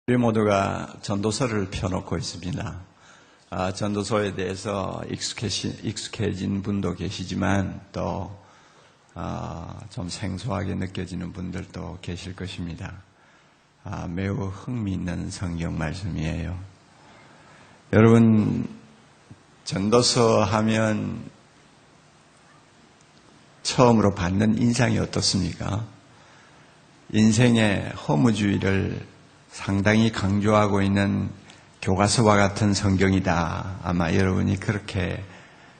우리 모두가 전도서를 펴놓고 있습니다. 전도서에 대해서 익숙해진 분도 계시지만 또 좀 생소하게 느껴지는 분들도 계실 것입니다. 매우 흥미있는 성경 말씀이에요. 여러분, 전도서 하면 처음으로 받는 인상이 어떻습니까? 인생의 허무주의를 상당히 강조하고 있는 교과서와 같은 성경이다. 아마 여러분이 그렇게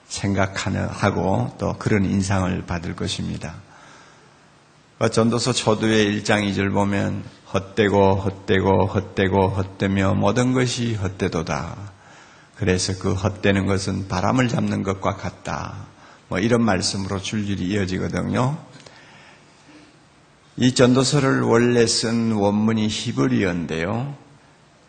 생각하고 또 그런 인상을 받을 것입니다. 전도서 초두의 1장 2절 보면 헛되고 헛되고 헛되고 헛되며 모든 것이 헛되도다. 그래서 그 헛되는 것은 바람을 잡는 것과 같다. 이런 말씀으로 줄줄이 이어지거든요. 이 전도서를 원래 쓴 원문이 히브리어인데요.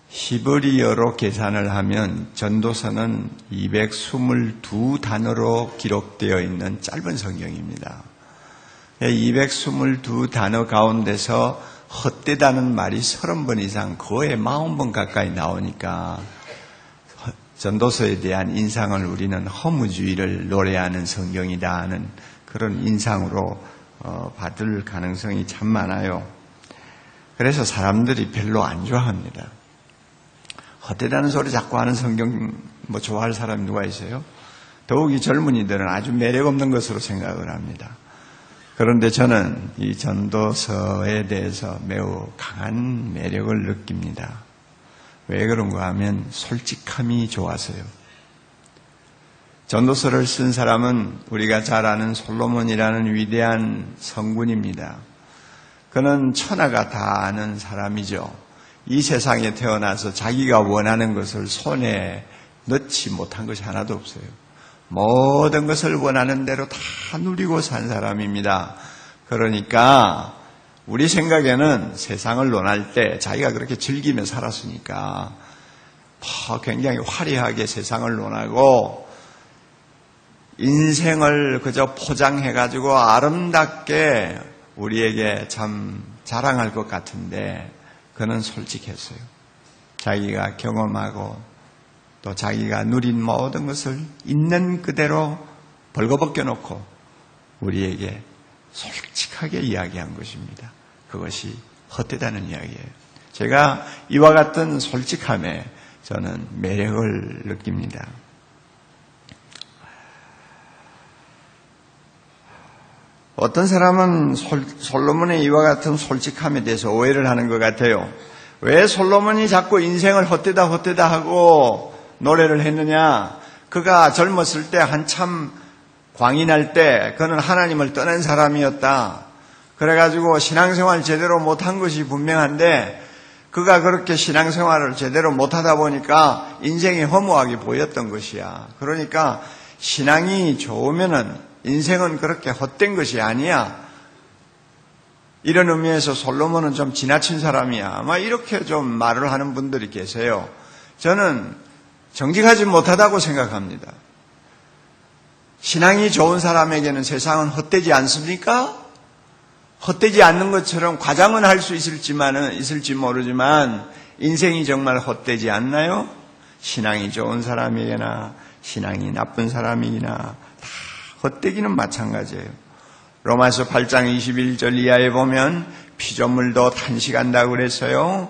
히브리어로 계산을 하면 전도서는 222단어로 기록되어 있는 짧은 성경입니다. 222단어 가운데서 헛되다는 말이 30번 이상 거의 40번 가까이 나오니까 전도서에 대한 인상을 우리는 허무주의를 노래하는 성경이다 하는 그런 인상으로 받을 가능성이 참 많아요. 그래서 사람들이 별로 안 좋아합니다. 헛되다는 소리 자꾸 하는 성경 좋아할 사람이 누가 있어요? 더욱이 젊은이들은 아주 매력 없는 것으로 생각을 합니다. 그런데 저는 이 전도서에 대해서 매우 강한 매력을 느낍니다. 왜 그런가 하면 솔직함이 좋아서요. 전도서를 쓴 사람은 우리가 잘 아는 솔로몬이라는 위대한 성군입니다. 그는 천하가 다 아는 사람이죠. 이 세상에 태어나서 자기가 원하는 것을 손에 넣지 못한 것이 하나도 없어요. 모든 것을 원하는 대로 다 누리고 산 사람입니다. 그러니까 우리 생각에는 세상을 논할 때 자기가 그렇게 즐기며 살았으니까 굉장히 화려하게 세상을 논하고 인생을 그저 포장해가지고 아름답게 우리에게 참 자랑할 것 같은데 그는 솔직했어요. 자기가 경험하고 또 자기가 누린 모든 것을 있는 그대로 벌거벗겨 놓고 우리에게 솔직하게 이야기한 것입니다. 그것이 헛되다는 이야기예요. 제가 이와 같은 솔직함에 저는 매력을 느낍니다. 어떤 사람은 솔로몬의 이와 같은 솔직함에 대해서 오해를 하는 것 같아요. 왜 솔로몬이 자꾸 인생을 헛되다 하고 노래를 했느냐? 그가 젊었을 때 한참 광이 날 때 그는 하나님을 떠난 사람이었다. 그래가지고 신앙생활 제대로 못한 것이 분명한데 그가 그렇게 신앙생활을 제대로 못하다 보니까 인생이 허무하게 보였던 것이야. 그러니까 신앙이 좋으면은 인생은 그렇게 헛된 것이 아니야. 이런 의미에서 솔로몬은 좀 지나친 사람이야. 이렇게 좀 말을 하는 분들이 계세요. 저는 정직하지 못하다고 생각합니다. 신앙이 좋은 사람에게는 세상은 헛되지 않습니까? 헛되지 않는 것처럼 과장은 할 수 있을지 모르지만 인생이 정말 헛되지 않나요? 신앙이 좋은 사람에게나 신앙이 나쁜 사람이나 헛되기는 마찬가지예요. 로마서 8장 21절 이하에 보면 피조물도 탄식한다고 그랬어요.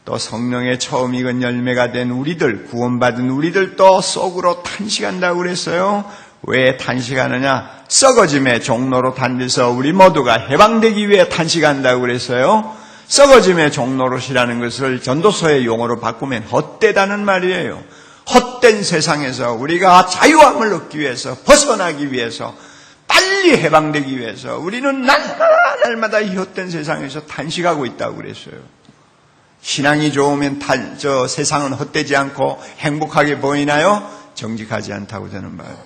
또 성령의 처음 익은 열매가 된 우리들, 구원받은 우리들도 속으로 탄식한다고 그랬어요. 왜 탄식하느냐? 썩어짐의 종로로 단돼서 우리 모두가 해방되기 위해 탄식한다고 그랬어요. 썩어짐의 종로로시라는 것을 전도서의 용어로 바꾸면 헛되다는 말이에요. 헛된 세상에서 우리가 자유함을 얻기 위해서 벗어나기 위해서 빨리 해방되기 위해서 우리는 날마다 이 헛된 세상에서 탄식하고 있다고 그랬어요. 신앙이 좋으면 세상은 헛되지 않고 행복하게 보이나요? 정직하지 않다고 저는 봐요.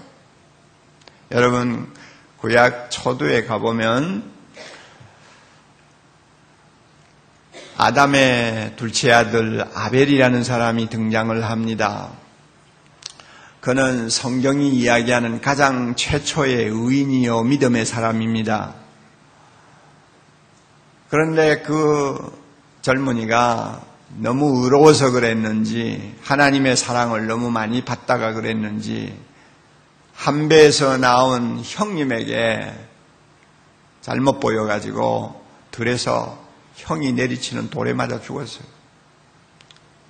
여러분 구약 초두에 가보면 아담의 둘째 아들 아벨이라는 사람이 등장을 합니다. 그는 성경이 이야기하는 가장 최초의 의인이요 믿음의 사람입니다. 그런데 그 젊은이가 너무 의로워서 그랬는지 하나님의 사랑을 너무 많이 받다가 그랬는지 한배에서 나온 형님에게 잘못 보여가지고 들에서 형이 내리치는 돌에 맞아 죽었어요.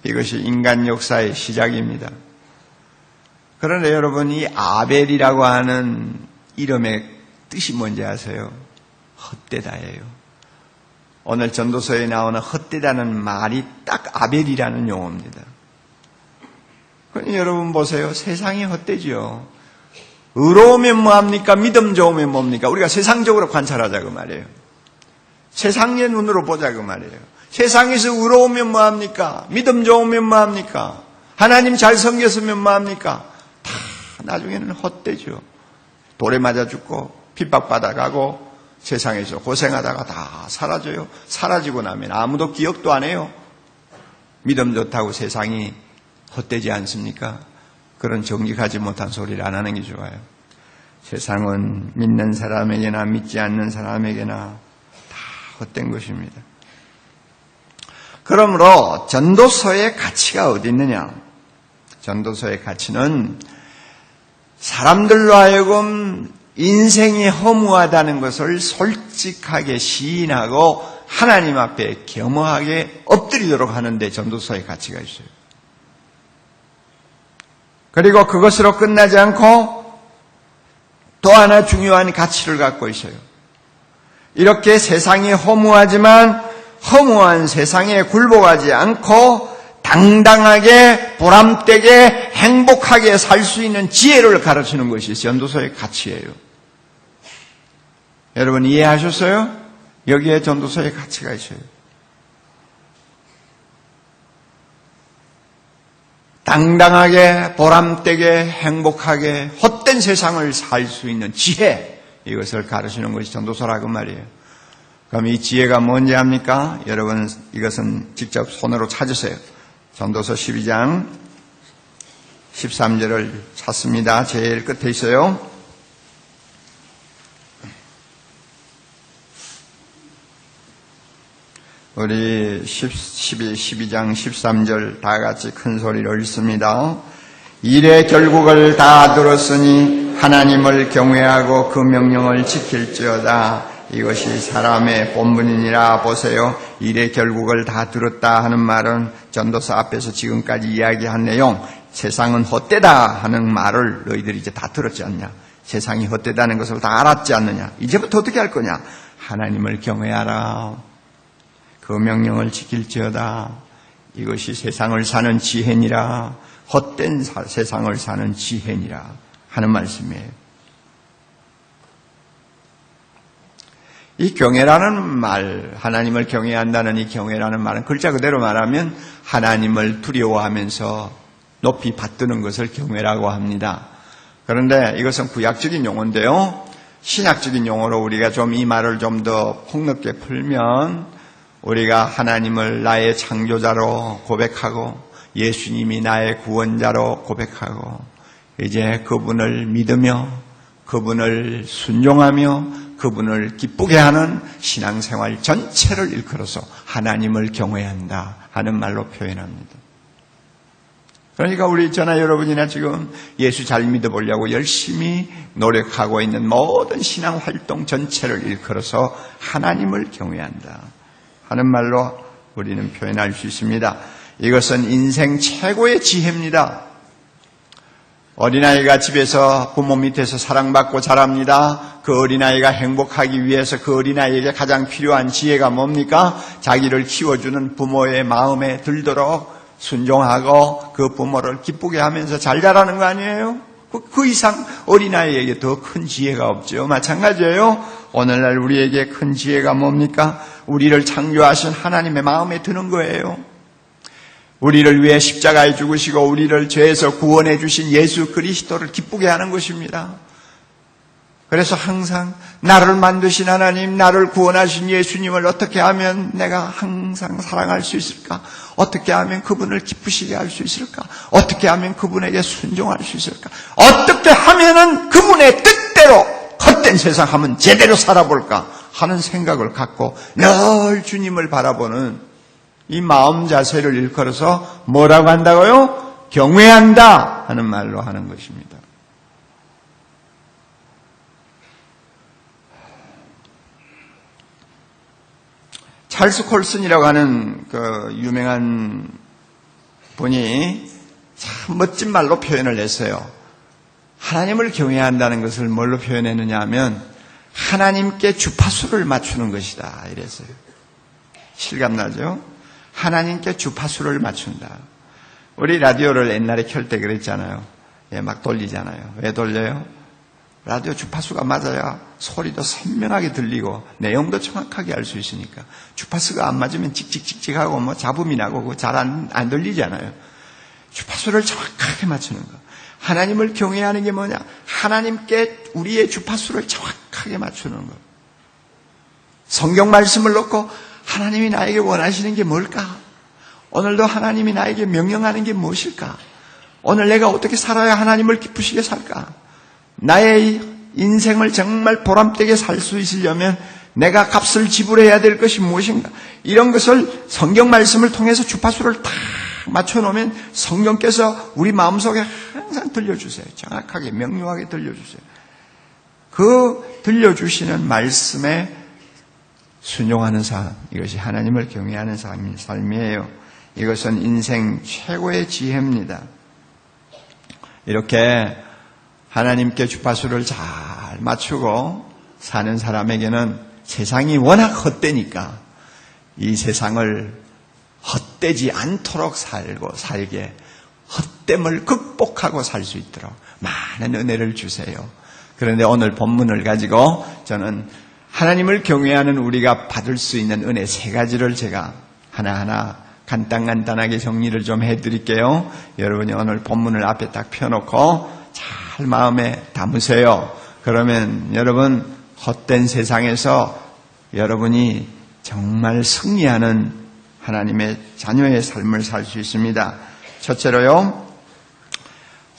이것이 인간 역사의 시작입니다. 그런데 여러분, 이 아벨이라고 하는 이름의 뜻이 뭔지 아세요? 헛되다예요. 오늘 전도서에 나오는 헛되다는 말이 딱 아벨이라는 용어입니다. 그러니 여러분 보세요. 세상이 헛되지요. 의로우면 뭐합니까? 믿음 좋으면 뭡니까? 우리가 세상적으로 관찰하자 그 말이에요. 세상의 눈으로 보자 그 말이에요. 세상에서 의로우면 뭐합니까? 믿음 좋으면 뭐합니까? 하나님 잘 섬겼으면 뭐합니까? 다 나중에는 헛되죠. 돌에 맞아 죽고 핍박받아가고 세상에서 고생하다가 다 사라져요. 사라지고 나면 아무도 기억도 안 해요. 믿음 좋다고 세상이 헛되지 않습니까? 그런 정직하지 못한 소리를 안 하는 게 좋아요. 세상은 믿는 사람에게나 믿지 않는 사람에게나 다 헛된 것입니다. 그러므로 전도서의 가치가 어디 있느냐? 전도서의 가치는 사람들로 하여금 인생이 허무하다는 것을 솔직하게 시인하고 하나님 앞에 겸허하게 엎드리도록 하는데 전도서의 가치가 있어요. 그리고 그것으로 끝나지 않고 또 하나 중요한 가치를 갖고 있어요. 이렇게 세상이 허무하지만 허무한 세상에 굴복하지 않고 당당하게 보람되게 행복하게 살 수 있는 지혜를 가르치는 것이 전도서의 가치예요. 여러분 이해하셨어요? 여기에 전도서의 가치가 있어요. 당당하게 보람되게 행복하게 헛된 세상을 살 수 있는 지혜, 이것을 가르치는 것이 전도서라고 말이에요. 그럼 이 지혜가 뭔지 압니까? 여러분 이것은 직접 손으로 찾으세요. 전도서 12장 13절을 찾습니다. 제일 끝에 있어요. 우리 12장 13절 다 같이 큰 소리로 읽습니다. 일의 결국을 다 들었으니 하나님을 경외하고 그 명령을 지킬지어다. 이것이 사람의 본분이니라. 보세요. 일의 결국을 다 들었다 하는 말은 전도서 앞에서 지금까지 이야기한 내용, 세상은 헛되다 하는 말을 너희들이 이제 다 들었지 않냐? 세상이 헛되다는 것을 다 알았지 않느냐? 이제부터 어떻게 할 거냐? 하나님을 경외하라. 그 명령을 지킬지어다. 이것이 세상을 사는 지혜니라. 헛된 세상을 사는 지혜니라 하는 말씀이에요. 이 경외라는 말, 하나님을 경외한다는 이 경외라는 말은 글자 그대로 말하면 하나님을 두려워하면서 높이 받드는 것을 경외라고 합니다. 그런데 이것은 구약적인 용어인데요. 신약적인 용어로 우리가 좀 이 말을 좀 더 폭넓게 풀면 우리가 하나님을 나의 창조자로 고백하고 예수님이 나의 구원자로 고백하고 이제 그분을 믿으며 그분을 순종하며 그분을 기쁘게 하는 신앙생활 전체를 일컬어서 하나님을 경외한다 하는 말로 표현합니다. 그러니까 우리 저나 여러분이나 지금 예수 잘 믿어보려고 열심히 노력하고 있는 모든 신앙활동 전체를 일컬어서 하나님을 경외한다 하는 말로 우리는 표현할 수 있습니다. 이것은 인생 최고의 지혜입니다. 어린아이가 집에서 부모 밑에서 사랑받고 자랍니다. 그 어린아이가 행복하기 위해서 그 어린아이에게 가장 필요한 지혜가 뭡니까? 자기를 키워주는 부모의 마음에 들도록 순종하고 그 부모를 기쁘게 하면서 잘 자라는 거 아니에요? 그 이상 어린아이에게 더 큰 지혜가 없죠. 마찬가지예요. 오늘날 우리에게 큰 지혜가 뭡니까? 우리를 창조하신 하나님의 마음에 드는 거예요. 우리를 위해 십자가에 죽으시고 우리를 죄에서 구원해 주신 예수 그리스도를 기쁘게 하는 것입니다. 그래서 항상 나를 만드신 하나님, 나를 구원하신 예수님을 어떻게 하면 내가 항상 사랑할 수 있을까? 어떻게 하면 그분을 기쁘시게 할 수 있을까? 어떻게 하면 그분에게 순종할 수 있을까? 어떻게 하면은 그분의 뜻대로 헛된 세상 하면 제대로 살아볼까? 하는 생각을 갖고 늘 주님을 바라보는 이 마음 자세를 일컬어서 뭐라고 한다고요? 경외한다 하는 말로 하는 것입니다. 찰스 콜슨이라고 하는 그 유명한 분이 참 멋진 말로 표현을 했어요. 하나님을 경외한다는 것을 뭘로 표현했느냐 하면 하나님께 주파수를 맞추는 것이다 이랬어요. 실감나죠? 하나님께 주파수를 맞춘다. 우리 라디오를 옛날에 켤 때 그랬잖아요. 예, 막 돌리잖아요. 왜 돌려요? 라디오 주파수가 맞아야 소리도 선명하게 들리고 내용도 정확하게 알 수 있으니까. 주파수가 안 맞으면 찍찍찍찍하고 뭐 잡음이 나고 잘 안 들리잖아요. 주파수를 정확하게 맞추는 거. 하나님을 경외하는 게 뭐냐? 하나님께 우리의 주파수를 정확하게 맞추는 거. 성경 말씀을 놓고 하나님이 나에게 원하시는 게 뭘까? 오늘도 하나님이 나에게 명령하는 게 무엇일까? 오늘 내가 어떻게 살아야 하나님을 기쁘시게 살까? 나의 인생을 정말 보람되게 살 수 있으려면 내가 값을 지불해야 될 것이 무엇인가? 이런 것을 성경 말씀을 통해서 주파수를 딱 맞춰놓으면 성령께서 우리 마음속에 항상 들려주세요. 정확하게 명료하게 들려주세요. 그 들려주시는 말씀에 순종하는 삶, 이것이 하나님을 경외하는 삶이에요. 이것은 인생 최고의 지혜입니다. 이렇게 하나님께 주파수를 잘 맞추고 사는 사람에게는 세상이 워낙 헛되니까 이 세상을 헛되지 않도록 살게 헛됨을 극복하고 살 수 있도록 많은 은혜를 주세요. 그런데 오늘 본문을 가지고 저는 하나님을 경외하는 우리가 받을 수 있는 은혜 3가지를 제가 하나하나 간단하게 정리를 좀 해드릴게요. 여러분이 오늘 본문을 앞에 딱 펴놓고 잘 마음에 담으세요. 그러면 여러분 헛된 세상에서 여러분이 정말 승리하는 하나님의 자녀의 삶을 살 수 있습니다. 첫째로요,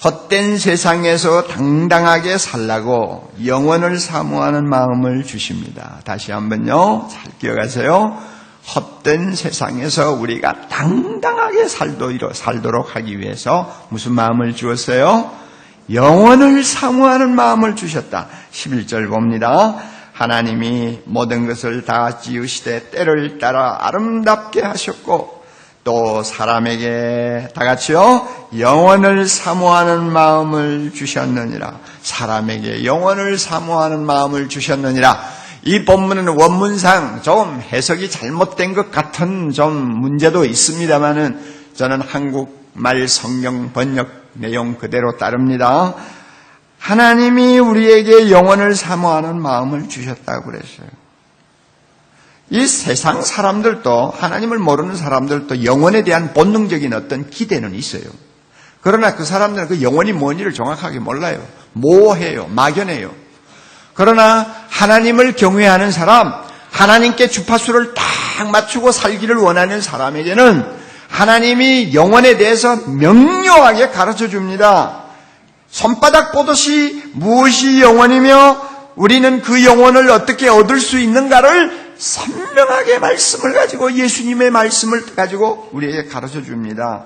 헛된 세상에서 당당하게 살라고 영원을 사모하는 마음을 주십니다. 다시 한번요, 잘 기억하세요. 헛된 세상에서 우리가 당당하게 살도록 하기 위해서 무슨 마음을 주었어요? 영원을 사모하는 마음을 주셨다. 11절 봅니다. 하나님이 모든 것을 다 지으시되 때를 따라 아름답게 하셨고 또 사람에게 다 같이요 영원을 사모하는 마음을 주셨느니라. 사람에게 영원을 사모하는 마음을 주셨느니라. 이 본문은 원문상 좀 해석이 잘못된 것 같은 좀 문제도 있습니다만은 저는 한국말 성경 번역 내용 그대로 따릅니다. 하나님이 우리에게 영원을 사모하는 마음을 주셨다고 그랬어요. 이 세상 사람들도 하나님을 모르는 사람들도 영원에 대한 본능적인 어떤 기대는 있어요. 그러나 그 사람들은 그 영원이 뭔지를 정확하게 몰라요. 모호해요. 막연해요. 그러나 하나님을 경외하는 사람, 하나님께 주파수를 딱 맞추고 살기를 원하는 사람에게는 하나님이 영원에 대해서 명료하게 가르쳐 줍니다. 손바닥 보듯이 무엇이 영원이며 우리는 그 영원을 어떻게 얻을 수 있는가를 선명하게 말씀을 가지고 예수님의 말씀을 가지고 우리에게 가르쳐 줍니다.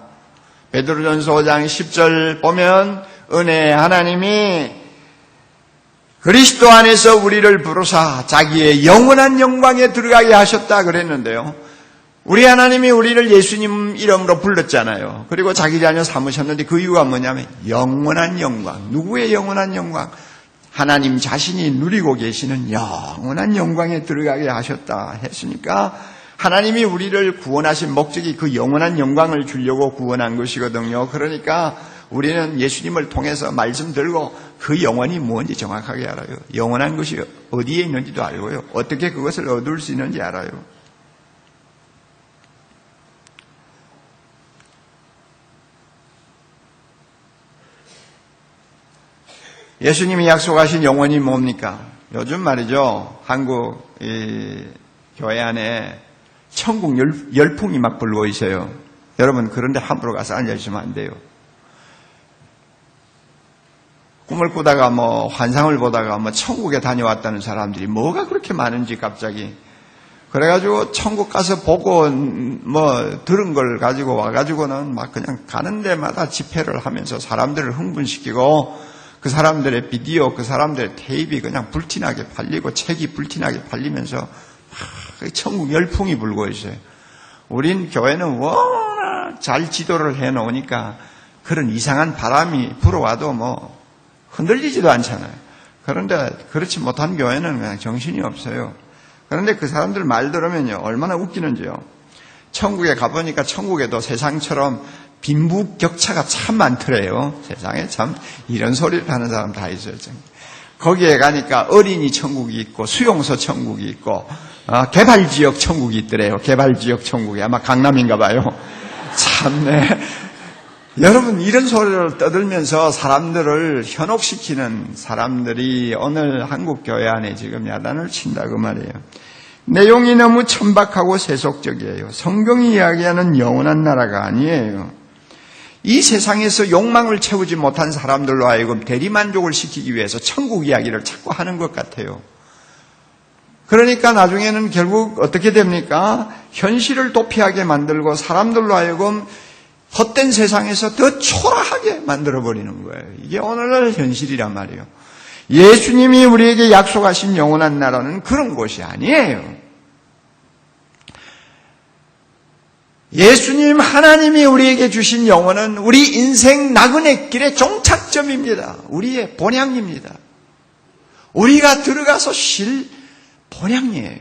베드로전서 5장 10절 보면 은혜의 하나님이 그리스도 안에서 우리를 부르사 자기의 영원한 영광에 들어가게 하셨다 그랬는데요. 우리 하나님이 우리를 예수님 이름으로 불렀잖아요. 그리고 자기 자녀 삼으셨는데 그 이유가 뭐냐면 영원한 영광. 누구의 영원한 영광? 하나님 자신이 누리고 계시는 영원한 영광에 들어가게 하셨다 했으니까 하나님이 우리를 구원하신 목적이 그 영원한 영광을 주려고 구원한 것이거든요. 그러니까 우리는 예수님을 통해서 말씀 들고 그 영원이 뭔지 정확하게 알아요. 영원한 것이 어디에 있는지도 알고요. 어떻게 그것을 얻을 수 있는지 알아요. 예수님이 약속하신 영원이 뭡니까? 요즘 말이죠. 한국 교회 안에 천국 열풍이 막 불고 있어요. 여러분 그런데 함부로 가서 앉아있으면 안 돼요. 꿈을 꾸다가 환상을 보다가 천국에 다녀왔다는 사람들이 뭐가 그렇게 많은지 갑자기 그래가지고 천국 가서 보고 들은 걸 가지고 와가지고는 막 그냥 가는 데마다 집회를 하면서 사람들을 흥분시키고 그 사람들의 비디오, 그 사람들의 테이프 그냥 불티나게 팔리고 책이 불티나게 팔리면서 천국 열풍이 불고 있어요. 우린 교회는 워낙 잘 지도를 해놓으니까 그런 이상한 바람이 불어와도 흔들리지도 않잖아요. 그런데 그렇지 못한 교회는 그냥 정신이 없어요. 그런데 그 사람들 말 들으면요, 얼마나 웃기는지요. 천국에 가보니까 천국에도 세상처럼 빈부격차가 참 많더래요. 세상에 참 이런 소리를 하는 사람 다 있어요. 거기에 가니까 어린이 천국이 있고 수용소 천국이 있고 개발지역 천국이 있더래요. 개발지역 천국이 아마 강남인가 봐요. 참네. 여러분, 이런 소리를 떠들면서 사람들을 현혹시키는 사람들이 오늘 한국교회 안에 지금 야단을 친다고 말이에요. 내용이 너무 천박하고 세속적이에요. 성경이 이야기하는 영원한 나라가 아니에요. 이 세상에서 욕망을 채우지 못한 사람들로 하여금 대리만족을 시키기 위해서 천국 이야기를 자꾸 하는 것 같아요. 그러니까 나중에는 결국 어떻게 됩니까? 현실을 도피하게 만들고 사람들로 하여금 헛된 세상에서 더 초라하게 만들어버리는 거예요. 이게 오늘날 현실이란 말이에요. 예수님이 우리에게 약속하신 영원한 나라는 그런 곳이 아니에요. 예수님 하나님이 우리에게 주신 영혼은 우리 인생 나그네 길의 종착점입니다. 우리의 본향입니다. 우리가 들어가서 쉴 본향이에요.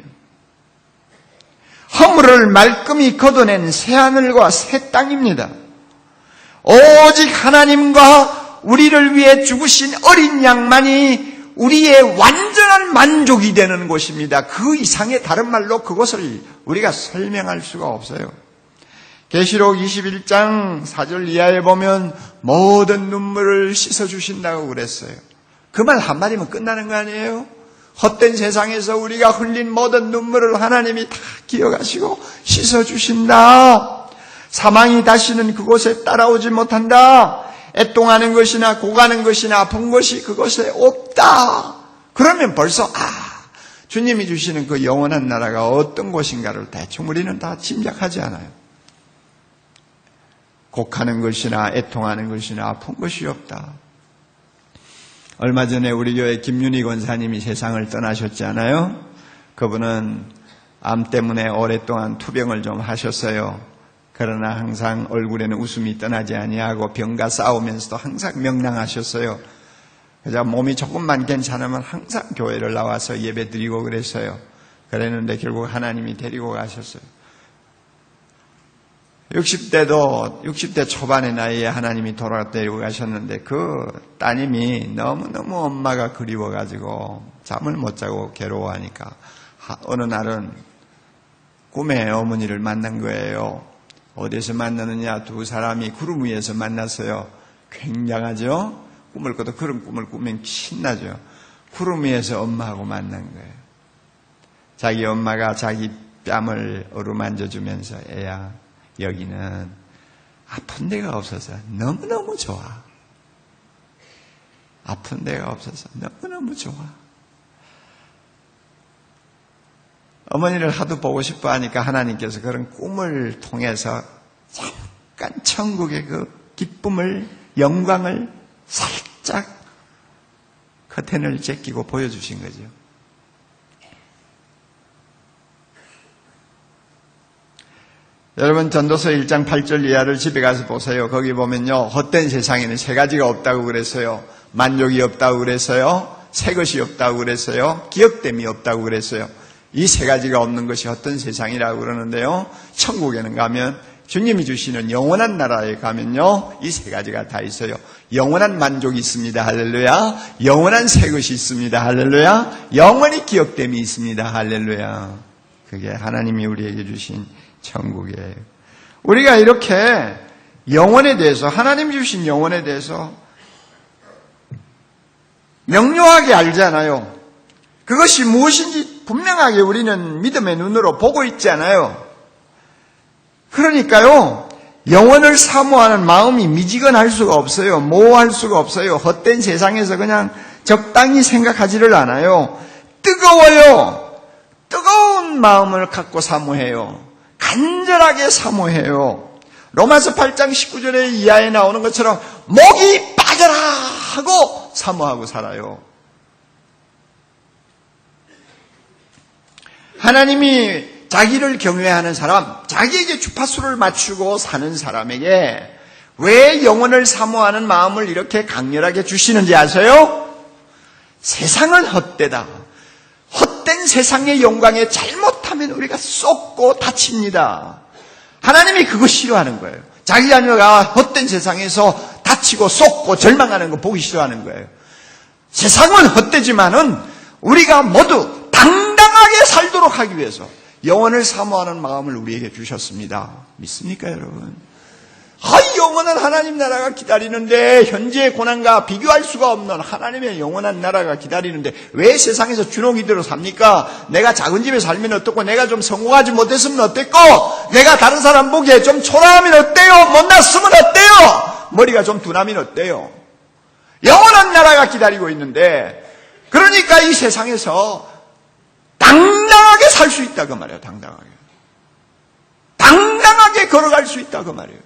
허물을 말끔히 걷어낸 새하늘과 새 땅입니다. 오직 하나님과 우리를 위해 죽으신 어린 양만이 우리의 완전한 만족이 되는 곳입니다. 그 이상의 다른 말로 그것을 우리가 설명할 수가 없어요. 계시록 21장 4절 이하에 보면 모든 눈물을 씻어주신다고 그랬어요. 그 말 한마디면 끝나는 거 아니에요? 헛된 세상에서 우리가 흘린 모든 눈물을 하나님이 다 기억하시고 씻어주신다. 사망이 다시는 그곳에 따라오지 못한다. 애통하는 것이나 고가는 것이나 아픈 것이 그곳에 없다. 그러면 벌써 주님이 주시는 그 영원한 나라가 어떤 곳인가를 대충 우리는 다 짐작하지 않아요. 곡하는 것이나 애통하는 것이나 아픈 것이 없다. 얼마 전에 우리 교회 김윤희 권사님이 세상을 떠나셨잖아요. 그분은 암 때문에 오랫동안 투병을 좀 하셨어요. 그러나 항상 얼굴에는 웃음이 떠나지 아니하고 병과 싸우면서도 항상 명랑하셨어요. 그래서 몸이 조금만 괜찮으면 항상 교회를 나와서 예배 드리고 그랬어요. 그랬는데 결국 하나님이 데리고 가셨어요. 60대 초반의 나이에 하나님이 데리고 가셨는데 그 따님이 너무너무 엄마가 그리워가지고 잠을 못 자고 괴로워하니까 어느 날은 꿈에 어머니를 만난 거예요. 어디서 만나느냐? 두 사람이 구름 위에서 만났어요. 굉장하죠? 꿈을 꿔도 그런 꿈을 꾸면 신나죠. 구름 위에서 엄마하고 만난 거예요. 자기 엄마가 자기 뺨을 어루만져주면서 애야, 여기는 아픈 데가 없어서 너무너무 좋아. 아픈 데가 없어서 너무너무 좋아. 어머니를 하도 보고 싶어 하니까 하나님께서 그런 꿈을 통해서 잠깐 천국의 그 기쁨을, 영광을 살짝 커튼을 제끼고 보여주신 거죠. 여러분, 전도서 1장 8절 이하를 집에 가서 보세요. 거기 보면요, 헛된 세상에는 세 가지가 없다고 그랬어요. 만족이 없다고 그랬어요. 새 것이 없다고 그랬어요. 기억됨이 없다고 그랬어요. 이 세 가지가 없는 것이 헛된 세상이라고 그러는데요. 천국에는 가면, 주님이 주시는 영원한 나라에 가면요, 이 세 가지가 다 있어요. 영원한 만족이 있습니다. 할렐루야. 영원한 새 것이 있습니다. 할렐루야. 영원히 기억됨이 있습니다. 할렐루야. 그게 하나님이 우리에게 주신 천국이에요. 우리가 이렇게 영혼에 대해서, 하나님 주신 영혼에 대해서 명료하게 알잖아요. 그것이 무엇인지 분명하게 우리는 믿음의 눈으로 보고 있잖아요. 그러니까요, 영혼을 사모하는 마음이 미지근할 수가 없어요. 모호할 수가 없어요. 헛된 세상에서 그냥 적당히 생각하지를 않아요. 뜨거워요. 뜨거운 마음을 갖고 사모해요. 간절하게 사모해요. 로마서 8장 19절에 이하에 나오는 것처럼 목이 빠져라 하고 사모하고 살아요. 하나님이 자기를 경외하는 사람, 자기에게 주파수를 맞추고 사는 사람에게 왜 영혼을 사모하는 마음을 이렇게 강렬하게 주시는지 아세요? 세상은 헛되다. 헛된 세상의 영광에 잘못하면 우리가 쏟고 다칩니다. 하나님이 그거 싫어하는 거예요. 자기 자녀가 헛된 세상에서 다치고 쏟고 절망하는 거 보기 싫어하는 거예요. 세상은 헛되지만은 우리가 모두 당당하게 살도록 하기 위해서 영혼을 사모하는 마음을 우리에게 주셨습니다. 믿습니까, 여러분? 영원한 하나님 나라가 기다리는데, 현재의 고난과 비교할 수가 없는 하나님의 영원한 나라가 기다리는데 왜 세상에서 주눅이들어 삽니까? 내가 작은 집에 살면 어떻고, 내가 좀 성공하지 못했으면 어땠고, 내가 다른 사람 보기에 좀 초라하면 어때요? 못났으면 어때요? 머리가 좀 둔하면 어때요? 영원한 나라가 기다리고 있는데, 그러니까 이 세상에서 당당하게 살 수 있다 그 말이에요. 당당하게 걸어갈 수 있다 그 말이에요.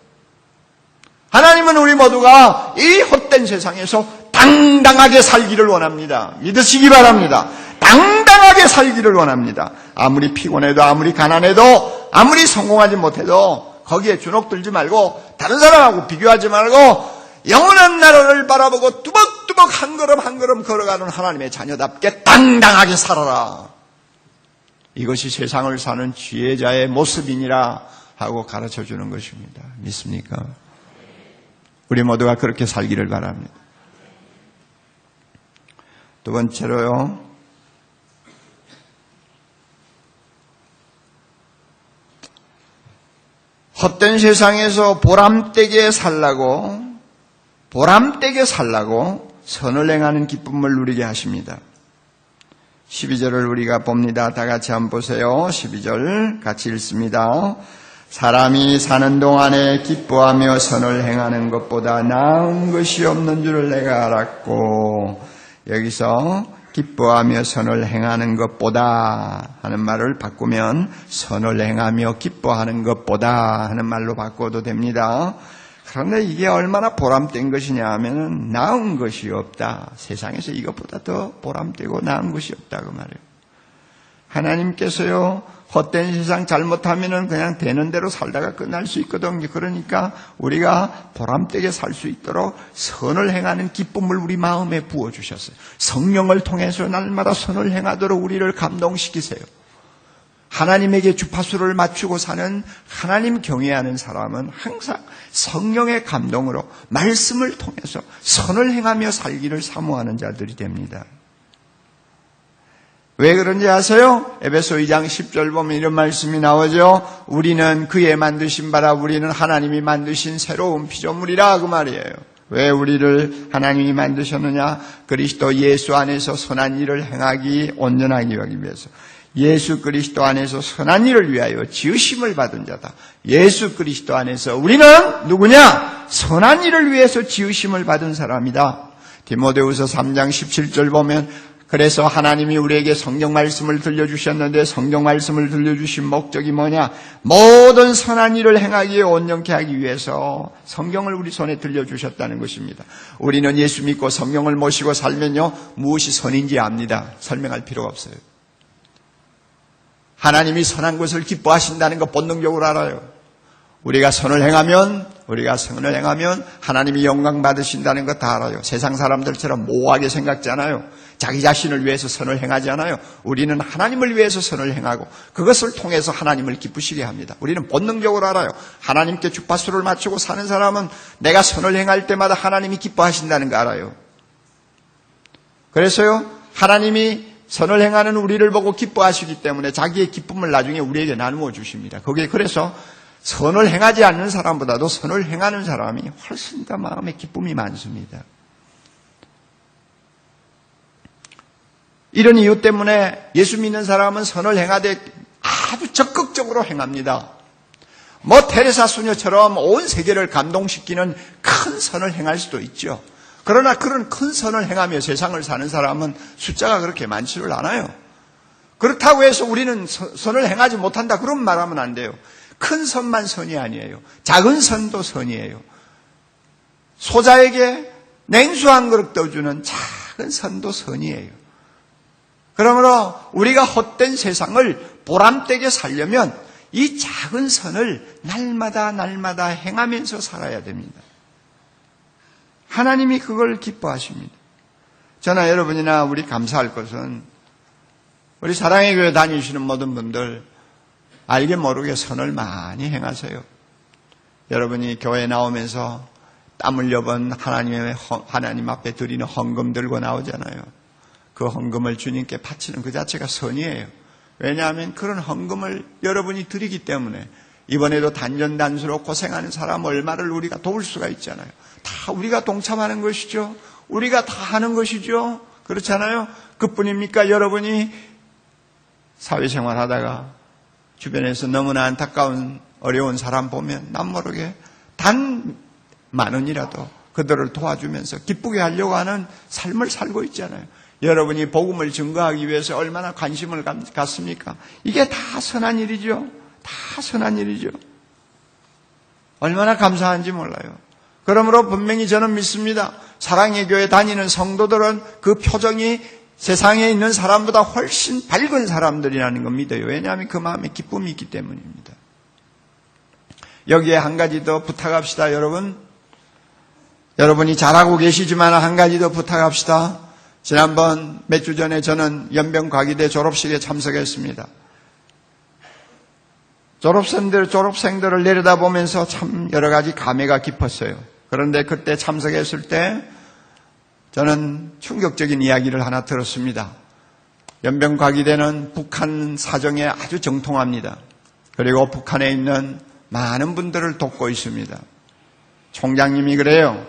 하나님은 우리 모두가 이 헛된 세상에서 당당하게 살기를 원합니다. 믿으시기 바랍니다. 당당하게 살기를 원합니다. 아무리 피곤해도, 아무리 가난해도, 아무리 성공하지 못해도 거기에 주눅들지 말고, 다른 사람하고 비교하지 말고, 영원한 나라를 바라보고 뚜벅뚜벅 한 걸음 한 걸음 걸어가는 하나님의 자녀답게 당당하게 살아라. 이것이 세상을 사는 지혜자의 모습이니라 하고 가르쳐주는 것입니다. 믿습니까? 우리 모두가 그렇게 살기를 바랍니다. 두 번째로요, 헛된 세상에서 보람되게 살라고 선을 행하는 기쁨을 누리게 하십니다. 12절을 우리가 봅니다. 다 같이 한번 보세요. 12절 같이 읽습니다. 사람이 사는 동안에 기뻐하며 선을 행하는 것보다 나은 것이 없는 줄을 내가 알았고, 여기서 기뻐하며 선을 행하는 것보다 하는 말을 바꾸면 선을 행하며 기뻐하는 것보다 하는 말로 바꿔도 됩니다. 그런데 이게 얼마나 보람된 것이냐 하면 나은 것이 없다. 세상에서 이것보다 더 보람되고 나은 것이 없다고 말해요. 하나님께서요, 헛된 세상 잘못하면은 그냥 되는 대로 살다가 끝날 수 있거든요. 그러니까 우리가 보람되게 살 수 있도록 선을 행하는 기쁨을 우리 마음에 부어주셨어요. 성령을 통해서 날마다 선을 행하도록 우리를 감동시키세요. 하나님에게 주파수를 맞추고 사는 하나님 경외하는 사람은 항상 성령의 감동으로 말씀을 통해서 선을 행하며 살기를 사모하는 자들이 됩니다. 왜 그런지 아세요? 에베소 2장 10절 보면 이런 말씀이 나오죠. 우리는 그의 만드신 바라, 우리는 하나님이 만드신 새로운 피조물이라 그 말이에요. 왜 우리를 하나님이 만드셨느냐? 그리스도 예수 안에서 선한 일을 행하기, 온전하기 위해서. 예수 그리스도 안에서 선한 일을 위하여 지으심을 받은 자다. 예수 그리스도 안에서 우리는 누구냐? 선한 일을 위해서 지으심을 받은 사람이다. 디모데후서 3장 17절 보면, 그래서 하나님이 우리에게 성경 말씀을 들려주셨는데, 성경 말씀을 들려주신 목적이 뭐냐? 모든 선한 일을 행하기에 온전케 하기 위해서 성경을 우리 손에 들려주셨다는 것입니다. 우리는 예수 믿고 성령을 모시고 살면요, 무엇이 선인지 압니다. 설명할 필요가 없어요. 하나님이 선한 것을 기뻐하신다는 거 본능적으로 알아요. 우리가 선을 행하면 하나님이 영광 받으신다는 거 다 알아요. 세상 사람들처럼 모호하게 생각지 않아요. 자기 자신을 위해서 선을 행하지 않아요. 우리는 하나님을 위해서 선을 행하고 그것을 통해서 하나님을 기쁘시게 합니다. 우리는 본능적으로 알아요. 하나님께 주파수를 맞추고 사는 사람은 내가 선을 행할 때마다 하나님이 기뻐하신다는 거 알아요. 그래서요, 하나님이 선을 행하는 우리를 보고 기뻐하시기 때문에 자기의 기쁨을 나중에 우리에게 나누어 주십니다. 거기에 그래서 선을 행하지 않는 사람보다도 선을 행하는 사람이 훨씬 더 마음에 기쁨이 많습니다. 이런 이유 때문에 예수 믿는 사람은 선을 행하되 아주 적극적으로 행합니다. 테레사 수녀처럼 온 세계를 감동시키는 큰 선을 행할 수도 있죠. 그러나 그런 큰 선을 행하며 세상을 사는 사람은 숫자가 그렇게 많지를 않아요. 그렇다고 해서 우리는 선을 행하지 못한다 그런 말하면 안 돼요. 큰 선만 선이 아니에요. 작은 선도 선이에요. 소자에게 냉수 한 그릇 떠주는 작은 선도 선이에요. 그러므로 우리가 헛된 세상을 보람되게 살려면 이 작은 선을 날마다 행하면서 살아야 됩니다. 하나님이 그걸 기뻐하십니다. 저나 여러분이나 우리 감사할 것은 우리 사랑의 교회 다니시는 모든 분들 알게 모르게 선을 많이 행하세요. 여러분이 교회 나오면서 땀 흘려본 하나님 앞에 드리는 헌금 들고 나오잖아요. 그 헌금을 주님께 바치는 그 자체가 선이에요. 왜냐하면 그런 헌금을 여러분이 드리기 때문에 이번에도 단전단수로 고생하는 사람 얼마를 우리가 도울 수가 있잖아요. 다 우리가 동참하는 것이죠. 우리가 다 하는 것이죠. 그렇잖아요. 그뿐입니까? 여러분이 사회생활 하다가 주변에서 너무나 안타까운 어려운 사람 보면 남모르게 단 만 원이라도 그들을 도와주면서 기쁘게 하려고 하는 삶을 살고 있잖아요. 여러분이 복음을 증거하기 위해서 얼마나 관심을 갖습니까? 이게 다 선한 일이죠. 다 선한 일이죠. 얼마나 감사한지 몰라요. 그러므로 분명히 저는 믿습니다. 사랑의 교회 다니는 성도들은 그 표정이 세상에 있는 사람보다 훨씬 밝은 사람들이라는 걸 믿어요. 왜냐하면 그 마음에 기쁨이 있기 때문입니다. 여기에 한 가지 더 부탁합시다. 여러분이 잘하고 계시지만 한 가지 더 부탁합시다. 지난번 몇 주 전에 저는 연변과기대 졸업식에 참석했습니다. 졸업생들을 내려다보면서 참 여러 가지 감회가 깊었어요. 그런데 그때 참석했을 때 저는 충격적인 이야기를 하나 들었습니다. 연변과기대는 북한 사정에 아주 정통합니다. 그리고 북한에 있는 많은 분들을 돕고 있습니다. 총장님이 그래요.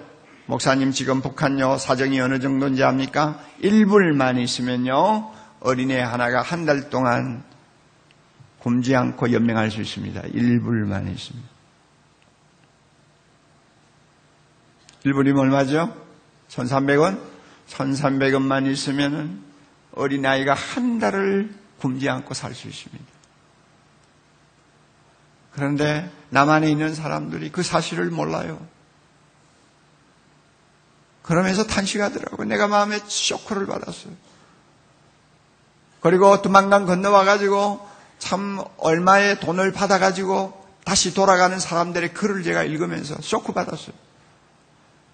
목사님 지금 북한요 사정이 어느 정도인지 압니까? 1불만 있으면요 어린애 하나가 한 달 동안 굶지 않고 연명할 수 있습니다. 1불만 있습니다. 1불이면 얼마죠? 1,300원? 1,300원만 있으면 어린아이가 한 달을 굶지 않고 살 수 있습니다. 그런데 남한에 있는 사람들이 그 사실을 몰라요. 그러면서 탄식하더라고요. 내가 마음에 쇼크를 받았어요. 그리고 두만강 건너와가지고 참 얼마의 돈을 받아가지고 다시 돌아가는 사람들의 글을 제가 읽으면서 쇼크 받았어요.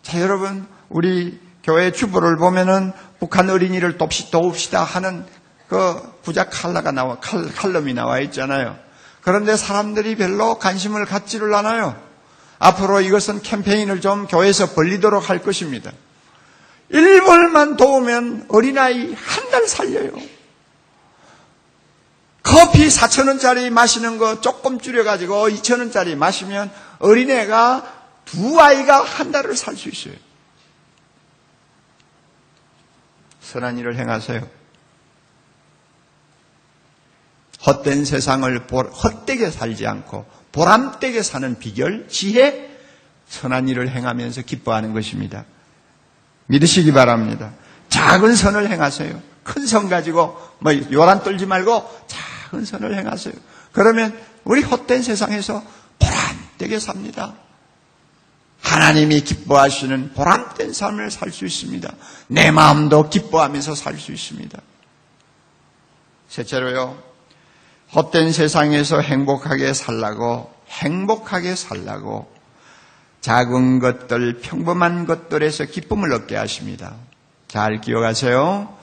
자, 여러분, 우리 교회 주보를 보면은 북한 어린이를 도웁시다 하는 그 부자 칼럼이 나와 있잖아요. 그런데 사람들이 별로 관심을 갖지를 않아요. 앞으로 이것은 캠페인을 좀 교회에서 벌리도록 할 것입니다. 1불만 도우면 어린아이 한 달 살려요. 커피 4,000원짜리 마시는 거 조금 줄여가지고 2,000원짜리 마시면 어린애가 두 아이가 한 달을 살 수 있어요. 선한 일을 행하세요. 헛된 세상을 헛되게 살지 않고 보람되게 사는 비결, 지혜, 선한 일을 행하면서 기뻐하는 것입니다. 믿으시기 바랍니다. 작은 선을 행하세요. 큰 선 가지고 요란 떨지 말고 작은 선을 행하세요. 그러면 우리 헛된 세상에서 보람되게 삽니다. 하나님이 기뻐하시는 보람된 삶을 살 수 있습니다. 내 마음도 기뻐하면서 살 수 있습니다. 셋째로요. 헛된 세상에서 행복하게 살라고 작은 것들, 평범한 것들에서 기쁨을 얻게 하십니다. 잘 기억하세요.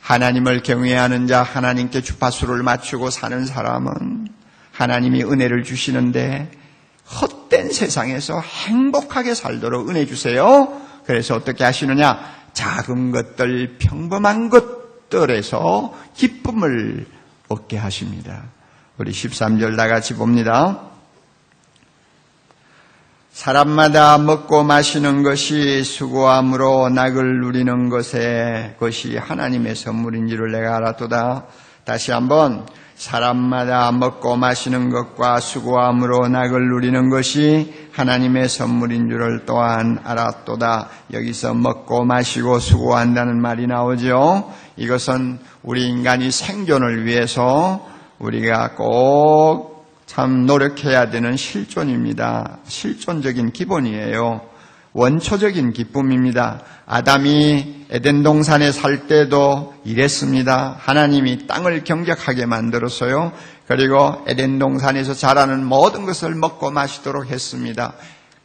하나님을 경외하는 자, 하나님께 주파수를 맞추고 사는 사람은 하나님이 은혜를 주시는데 헛된 세상에서 행복하게 살도록 은혜 주세요. 그래서 어떻게 하시느냐? 작은 것들, 평범한 것들에서 기쁨을 얻게 하십니다. 우리 13절 다 같이 봅니다. 사람마다 먹고 마시는 것이 수고함으로 낙을 누리는 것이 하나님의 선물인 줄을 내가 알았도다. 다시 한번 사람마다 먹고 마시는 것과 수고함으로 낙을 누리는 것이 하나님의 선물인 줄을 또한 알았도다. 여기서 먹고 마시고 수고한다는 말이 나오죠. 이것은 우리 인간이 생존을 위해서 우리가 꼭 참 노력해야 되는 실존입니다. 실존적인 기본이에요. 원초적인 기쁨입니다. 아담이 에덴 동산에 살 때도 이랬습니다. 하나님이 땅을 경작하게 만들었어요. 그리고 에덴 동산에서 자라는 모든 것을 먹고 마시도록 했습니다.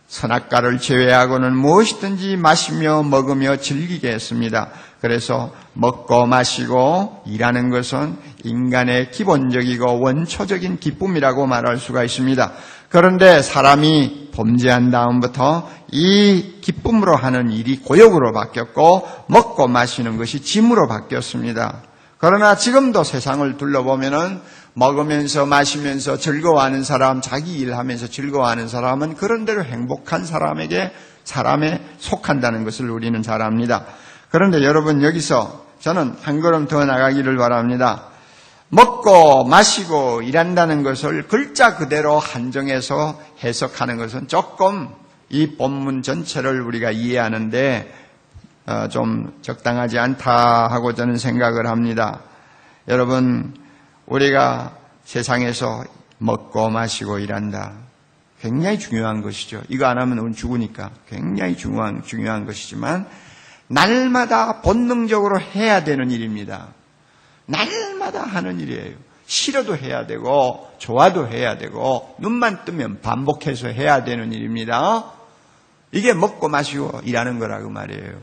선악과를 제외하고는 무엇이든지 마시며 먹으며 즐기게 했습니다. 그래서 먹고 마시고 일하는 것은 인간의 기본적이고 원초적인 기쁨이라고 말할 수가 있습니다. 그런데 사람이 범죄한 다음부터 이 기쁨으로 하는 일이 고역으로 바뀌었고 먹고 마시는 것이 짐으로 바뀌었습니다. 그러나 지금도 세상을 둘러보면은 먹으면서 마시면서 즐거워하는 사람, 자기 일하면서 즐거워하는 사람은 그런대로 행복한 사람에 속한다는 것을 우리는 잘 압니다. 그런데 여러분, 여기서 저는 한 걸음 더 나가기를 바랍니다. 먹고 마시고 일한다는 것을 글자 그대로 한정해서 해석하는 것은 조금 이 본문 전체를 우리가 이해하는데 좀 적당하지 않다 하고 저는 생각을 합니다. 여러분, 우리가 세상에서 먹고 마시고 일한다. 굉장히 중요한 것이죠. 이거 안 하면 우린 죽으니까 굉장히 중요한 것이지만 날마다 본능적으로 해야 되는 일입니다. 날마다 하는 일이에요. 싫어도 해야 되고 좋아도 해야 되고 눈만 뜨면 반복해서 해야 되는 일입니다. 이게 먹고 마시고 일하는 거라고 말이에요.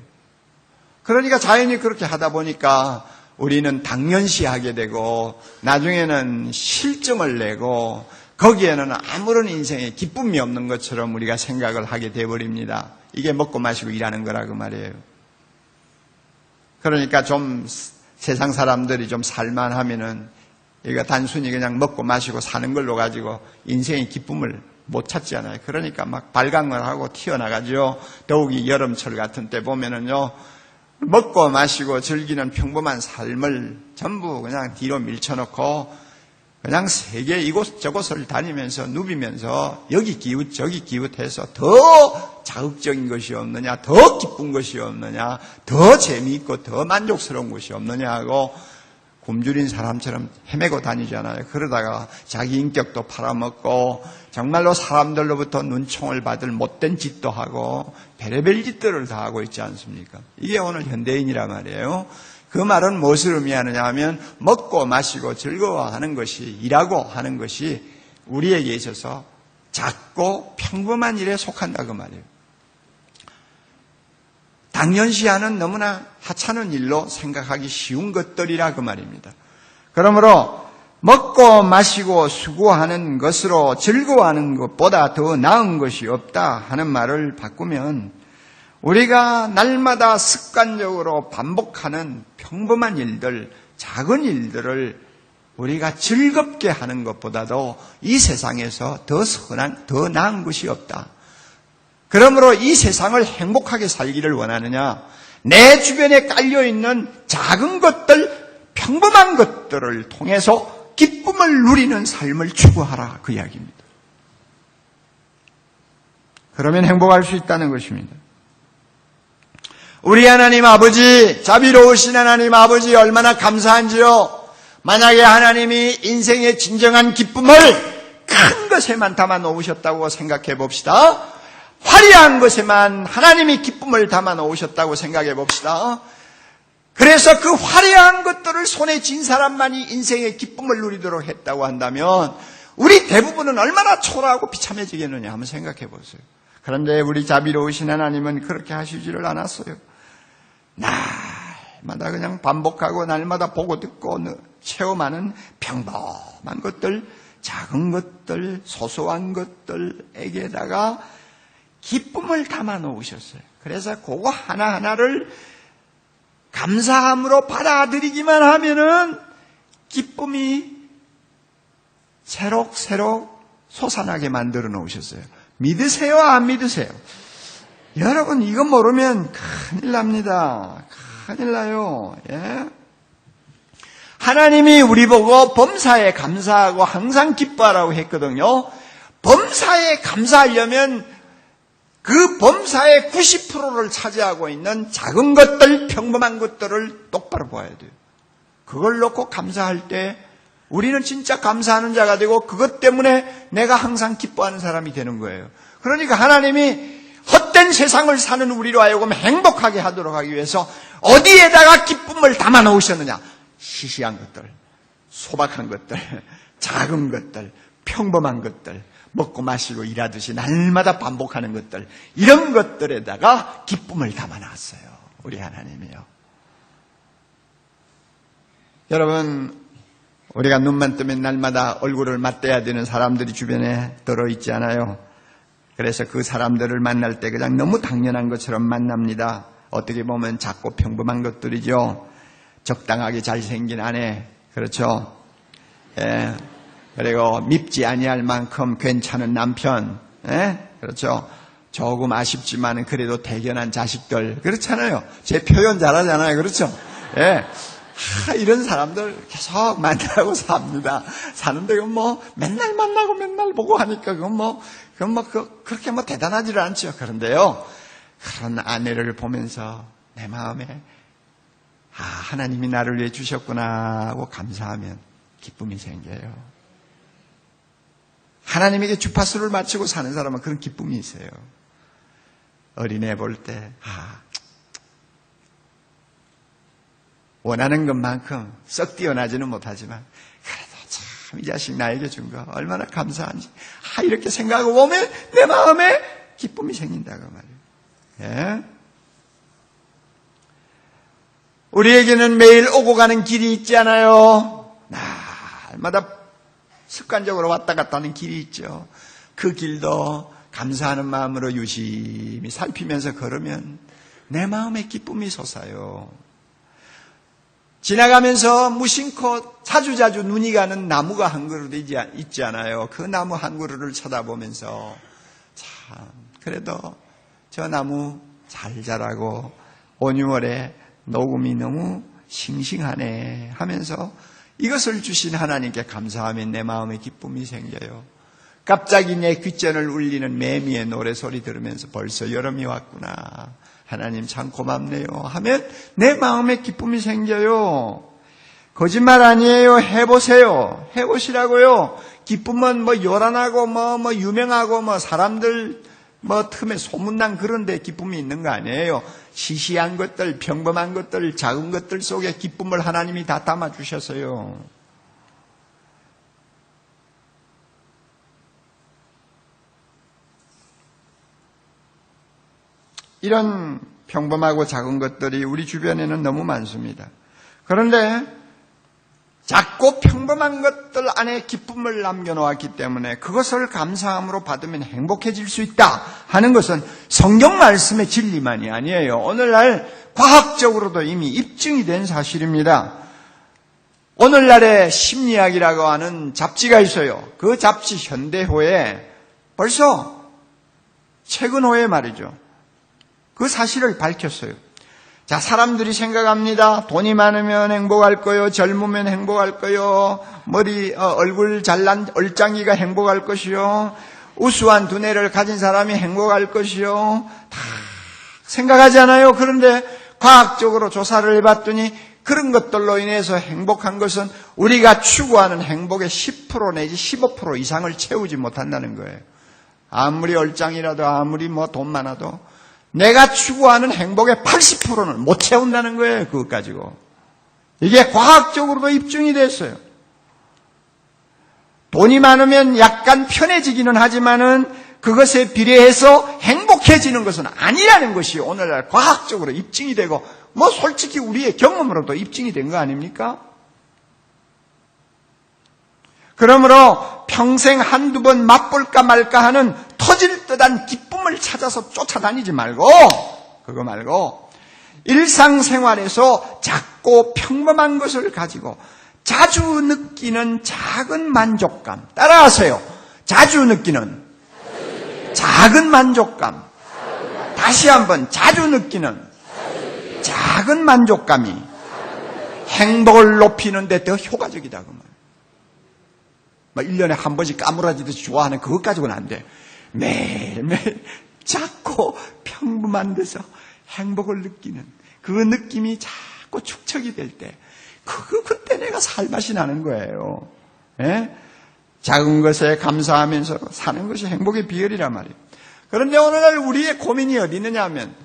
그러니까 자연히 그렇게 하다 보니까 우리는 당연시하게 되고 나중에는 실증을 내고 거기에는 아무런 인생에 기쁨이 없는 것처럼 우리가 생각을 하게 돼버립니다. 이게 먹고 마시고 일하는 거라고 말이에요. 그러니까 좀 세상 사람들이 좀 살만하면은 이거 단순히 그냥 먹고 마시고 사는 걸로 가지고 인생의 기쁨을 못 찾잖아요. 그러니까 막 발광을 하고 튀어나가죠. 더욱이 여름철 같은 때 보면은요, 먹고 마시고 즐기는 평범한 삶을 전부 그냥 뒤로 밀쳐놓고 그냥 세계 이곳 저곳을 다니면서 누비면서 여기 기웃 저기 기웃해서 더 자극적인 것이 없느냐, 더 기쁜 것이 없느냐, 더 재미있고 더 만족스러운 것이 없느냐 하고 굶주린 사람처럼 헤매고 다니잖아요. 그러다가 자기 인격도 팔아먹고 정말로 사람들로부터 눈총을 받을 못된 짓도 하고 별의별 짓들을 다 하고 있지 않습니까? 이게 오늘 현대인이란 말이에요. 그 말은 무엇을 의미하느냐 하면 먹고 마시고 즐거워하는 것이, 일하고 하는 것이 우리에게 있어서 작고 평범한 일에 속한다 그 말이에요. 당연시하는 너무나 하찮은 일로 생각하기 쉬운 것들이라 그 말입니다. 그러므로 먹고 마시고 수고하는 것으로 즐거워하는 것보다 더 나은 것이 없다 하는 말을 바꾸면 우리가 날마다 습관적으로 반복하는 평범한 일들, 작은 일들을 우리가 즐겁게 하는 것보다도 이 세상에서 더 나은 것이 없다. 그러므로 이 세상을 행복하게 살기를 원하느냐? 내 주변에 깔려있는 작은 것들, 평범한 것들을 통해서 기쁨을 누리는 삶을 추구하라 그 이야기입니다. 그러면 행복할 수 있다는 것입니다. 우리 하나님 아버지, 자비로우신 하나님 아버지 얼마나 감사한지요. 만약에 하나님이 인생의 진정한 기쁨을 큰 것에만 담아 놓으셨다고 생각해 봅시다. 화려한 것에만 하나님이 기쁨을 담아 놓으셨다고 생각해 봅시다. 그래서 그 화려한 것들을 손에 쥔 사람만이 인생의 기쁨을 누리도록 했다고 한다면 우리 대부분은 얼마나 초라하고 비참해지겠느냐 한번 생각해 보세요. 그런데 우리 자비로우신 하나님은 그렇게 하시지를 않았어요. 날마다 그냥 반복하고 날마다 보고 듣고 체험하는 평범한 것들, 작은 것들, 소소한 것들에게다가 기쁨을 담아 놓으셨어요. 그래서 그거 하나하나를 감사함으로 받아들이기만 하면은 기쁨이 새록새록 솟아나게 만들어 놓으셨어요. 믿으세요? 안 믿으세요? 여러분, 이거 모르면 큰일 납니다. 큰일 나요. 예? 하나님이 우리 보고 범사에 감사하고 항상 기뻐하라고 했거든요. 범사에 감사하려면 그 범사의 90%를 차지하고 있는 작은 것들, 평범한 것들을 똑바로 보아야 돼요. 그걸 놓고 감사할 때 우리는 진짜 감사하는 자가 되고 그것 때문에 내가 항상 기뻐하는 사람이 되는 거예요. 그러니까 하나님이 헛된 세상을 사는 우리로 하여금 행복하게 하도록 하기 위해서 어디에다가 기쁨을 담아 놓으셨느냐? 시시한 것들, 소박한 것들, 작은 것들, 평범한 것들, 먹고 마시고 일하듯이 날마다 반복하는 것들, 이런 것들에다가 기쁨을 담아놨어요. 우리 하나님이요. 여러분, 우리가 눈만 뜨면 날마다 얼굴을 맞대야 되는 사람들이 주변에 들어있지 않아요? 그래서 그 사람들을 만날 때 그냥 너무 당연한 것처럼 만납니다. 어떻게 보면 작고 평범한 것들이죠. 적당하게 잘생긴 아내, 그렇죠? 예. 그리고 밉지 아니할 만큼 괜찮은 남편, 예? 그렇죠? 조금 아쉽지만 그래도 대견한 자식들, 그렇잖아요. 제 표현 잘하잖아요, 그렇죠? 예. 이런 사람들 계속 만나고 삽니다. 사는데 맨날 만나고 맨날 보고 하니까 그렇게 대단하지를 않죠. 그런데요, 그런 아내를 보면서 내 마음에 하나님이 나를 위해 주셨구나 하고 감사하면 기쁨이 생겨요. 하나님에게 주파수를 맞추고 사는 사람은 그런 기쁨이 있어요. 어린애 볼 때 원하는 것만큼 썩 뛰어나지는 못하지만 그래도 참 이 자식 나에게 준 거 얼마나 감사한지 이렇게 생각하고 보면 내 마음에 기쁨이 생긴다고 말이에요. 예? 우리에게는 매일 오고 가는 길이 있잖아요. 날마다 습관적으로 왔다 갔다 하는 길이 있죠. 그 길도 감사하는 마음으로 유심히 살피면서 걸으면 내 마음에 기쁨이 솟아요. 지나가면서 무심코 자주자주 눈이 가는 나무가 한 그루 있지 않아요. 그 나무 한 그루를 쳐다보면서 참 그래도 저 나무 잘 자라고 5,6월에 녹음이 너무 싱싱하네 하면서 이것을 주신 하나님께 감사하면 내 마음에 기쁨이 생겨요. 갑자기 내 귓전을 울리는 매미의 노래소리 들으면서 벌써 여름이 왔구나. 하나님 참 고맙네요 하면 내 마음에 기쁨이 생겨요. 거짓말 아니에요. 해보세요. 해보시라고요. 기쁨은 요란하고 유명하고 사람들 틈에 소문난 그런 데 기쁨이 있는 거 아니에요. 시시한 것들, 평범한 것들, 작은 것들 속에 기쁨을 하나님이 다 담아주셨어요. 이런 평범하고 작은 것들이 우리 주변에는 너무 많습니다. 그런데 작고 평범한 것들 안에 기쁨을 남겨놓았기 때문에 그것을 감사함으로 받으면 행복해질 수 있다 하는 것은 성경 말씀의 진리만이 아니에요. 오늘날 과학적으로도 이미 입증이 된 사실입니다. 오늘날의 심리학이라고 하는 잡지가 있어요. 그 잡지 현대호에 벌써 최근호에 말이죠. 그 사실을 밝혔어요. 자, 사람들이 생각합니다. 돈이 많으면 행복할 거요. 젊으면 행복할 거요. 얼굴 잘난 얼짱이가 행복할 것이요. 우수한 두뇌를 가진 사람이 행복할 것이요. 다 생각하잖아요. 그런데 과학적으로 조사를 해봤더니 그런 것들로 인해서 행복한 것은 우리가 추구하는 행복의 10% 내지 15% 이상을 채우지 못한다는 거예요. 아무리 얼짱이라도 아무리 돈 많아도 내가 추구하는 행복의 80%는 못 채운다는 거예요. 그것 가지고. 이게 과학적으로도 입증이 됐어요. 돈이 많으면 약간 편해지기는 하지만은 그것에 비례해서 행복해지는 것은 아니라는 것이 오늘날 과학적으로 입증이 되고 솔직히 우리의 경험으로도 입증이 된 거 아닙니까? 그러므로 평생 한두 번 맛볼까 말까 하는 터질 듯한 기쁨을 찾아서 쫓아다니지 말고 그거 말고 일상생활에서 작고 평범한 것을 가지고 자주 느끼는 작은 만족감 따라하세요. 자주 느끼는 작은 만족감 다시 한번 자주 느끼는 작은 만족감이 행복을 높이는데 더 효과적이다 그 말. 막 1년에 한 번씩 까무라지듯이 좋아하는 그것 가지고는 안 돼. 매일매일 작고 평범한 데서 행복을 느끼는 그 느낌이 자꾸 축적이 될 때 그때 내가 살맛이 나는 거예요. 예? 작은 것에 감사하면서 사는 것이 행복의 비결이란 말이에요. 그런데 오늘날 우리의 고민이 어디 있느냐 하면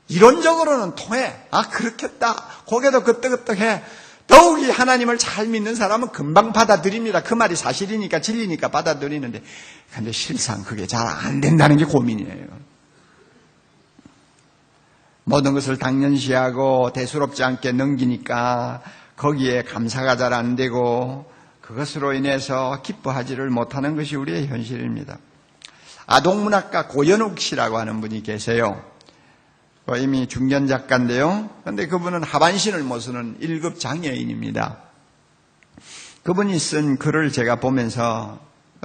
이론적으로는 통해. 그렇겠다. 고개도 끄덕끄덕해. 더욱이 하나님을 잘 믿는 사람은 금방 받아들입니다. 그 말이 사실이니까 진리니까 받아들이는데 근데 실상 그게 잘 안 된다는 게 고민이에요. 모든 것을 당연시하고 대수롭지 않게 넘기니까 거기에 감사가 잘 안 되고 그것으로 인해서 기뻐하지를 못하는 것이 우리의 현실입니다. 아동문학가 고연욱 씨라고 하는 분이 계세요. 이미 중년 작가인데요. 그런데 그분은 하반신을 못 쓰는 1급 장애인입니다. 그분이 쓴 글을 제가 보면서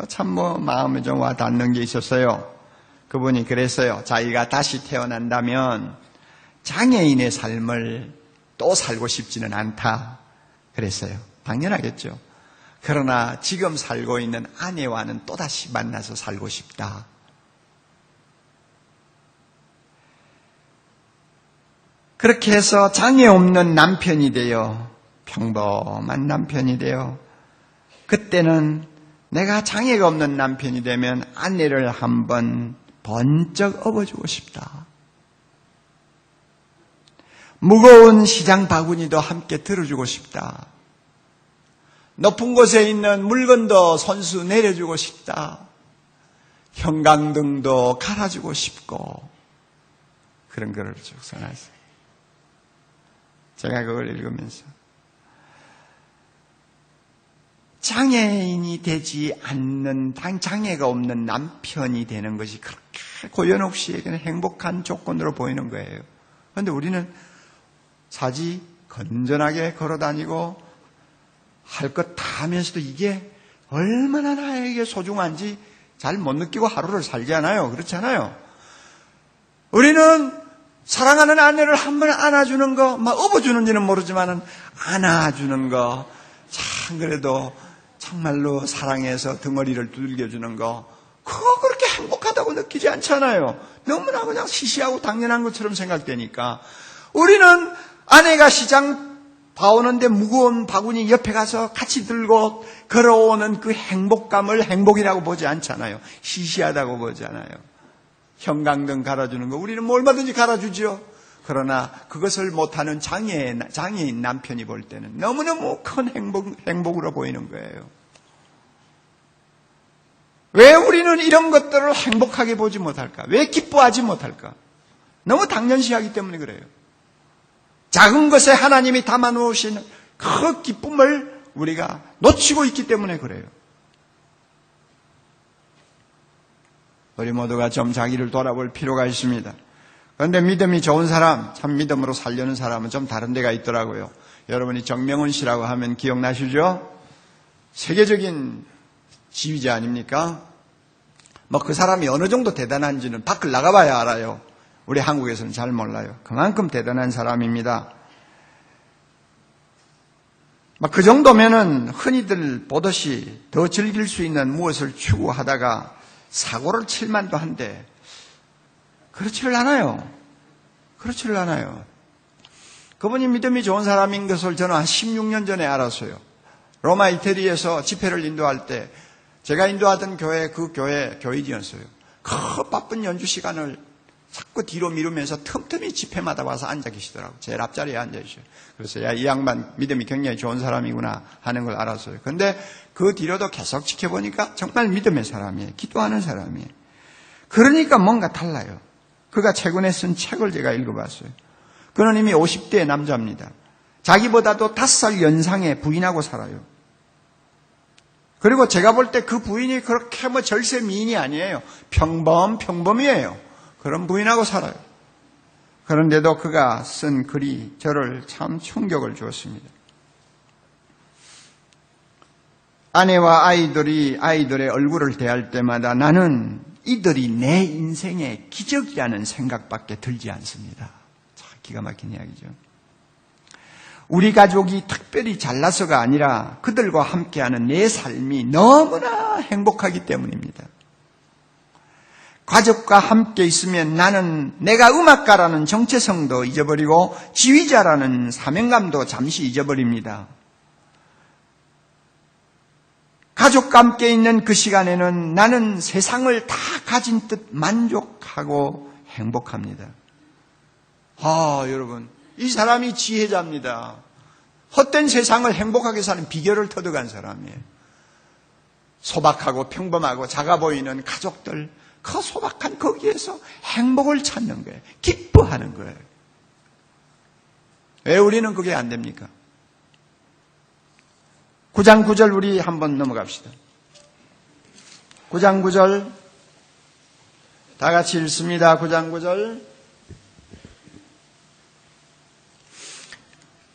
참 마음에 좀 와닿는 게 있었어요. 그분이 그랬어요. 자기가 다시 태어난다면 장애인의 삶을 또 살고 싶지는 않다 그랬어요. 당연하겠죠. 그러나 지금 살고 있는 아내와는 또다시 만나서 살고 싶다. 그렇게 해서 장애 없는 남편이 되어 평범한 남편이 되어 그때는 내가 장애가 없는 남편이 되면 아내를 한번 번쩍 업어주고 싶다. 무거운 시장 바구니도 함께 들어주고 싶다. 높은 곳에 있는 물건도 손수 내려주고 싶다. 형광등도 갈아주고 싶고 그런 글을 쭉 써놨어요. 제가 그걸 읽으면서 장애인이 되지 않는 장애가 없는 남편이 되는 것이 그렇게 고연욱 씨에게는 행복한 조건으로 보이는 거예요. 그런데 우리는 사지 건전하게 걸어다니고 할 것 다 하면서도 이게 얼마나 나에게 소중한지 잘 못 느끼고 하루를 살잖아요. 그렇잖아요. 우리는 사랑하는 아내를 한번 안아주는 거, 막 업어주는지는 모르지만은 안아주는 거, 참 그래도 정말로 사랑해서 덩어리를 두들겨주는 거, 그거 그렇게 행복하다고 느끼지 않잖아요. 너무나 그냥 시시하고 당연한 것처럼 생각되니까 우리는 아내가 시장 봐오는데 무거운 바구니 옆에 가서 같이 들고 걸어오는 그 행복감을 행복이라고 보지 않잖아요. 시시하다고 보지 않아요. 형광등 갈아주는 거 우리는 뭐 얼마든지 갈아주죠. 그러나 그것을 못하는 장애인 남편이 볼 때는 너무너무 큰 행복으로 보이는 거예요. 왜 우리는 이런 것들을 행복하게 보지 못할까? 왜 기뻐하지 못할까? 너무 당연시하기 때문에 그래요. 작은 것에 하나님이 담아놓으신 그 기쁨을 우리가 놓치고 있기 때문에 그래요. 우리 모두가 좀 자기를 돌아볼 필요가 있습니다. 그런데 믿음이 좋은 사람, 참 믿음으로 살려는 사람은 좀 다른 데가 있더라고요. 여러분이 정명훈 씨라고 하면 기억나시죠? 세계적인 지휘자 아닙니까? 뭐 그 사람이 어느 정도 대단한지는 밖을 나가봐야 알아요. 우리 한국에서는 잘 몰라요. 그만큼 대단한 사람입니다. 그 정도면은 흔히들 보듯이 더 즐길 수 있는 무엇을 추구하다가 사고를 칠 만도 한데 그렇지를 않아요. 그렇지를 않아요. 그분이 믿음이 좋은 사람인 것을 저는 한 16년 전에 알았어요. 로마 이태리에서 집회를 인도할 때 제가 인도하던 교회, 그 교인이었어요. 그 바쁜 연주 시간을 자꾸 뒤로 미루면서 틈틈이 집회마다 와서 앉아 계시더라고요. 제일 앞자리에 앉아 계셔요. 그래서 야, 이 양반 믿음이 굉장히 좋은 사람이구나 하는 걸 알았어요. 그런데 그 뒤로도 계속 지켜보니까 정말 믿음의 사람이에요. 기도하는 사람이에요. 그러니까 뭔가 달라요. 그가 최근에 쓴 책을 제가 읽어봤어요. 그는 이미 50대의 남자입니다. 자기보다도 5살 연상의 부인하고 살아요. 그리고 제가 볼 때 그 부인이 그렇게 절세 미인이 아니에요. 평범이에요. 그런 부인하고 살아요. 그런데도 그가 쓴 글이 저를 참 충격을 주었습니다. 아내와 아이들의 얼굴을 대할 때마다 나는 이들이 내 인생의 기적이라는 생각밖에 들지 않습니다. 참 기가 막힌 이야기죠. 우리 가족이 특별히 잘나서가 아니라 그들과 함께하는 내 삶이 너무나 행복하기 때문입니다. 가족과 함께 있으면 나는 내가 음악가라는 정체성도 잊어버리고 지휘자라는 사명감도 잠시 잊어버립니다. 가족과 함께 있는 그 시간에는 나는 세상을 다 가진 듯 만족하고 행복합니다. 여러분, 이 사람이 지혜자입니다. 헛된 세상을 행복하게 사는 비결을 터득한 사람이에요. 소박하고 평범하고 작아 보이는 가족들, 그 소박한 거기에서 행복을 찾는 거예요. 기뻐하는 거예요. 왜 우리는 그게 안 됩니까? 9장 9절 우리 한번 넘어갑시다. 9장 9절 다 같이 읽습니다. 9장 9절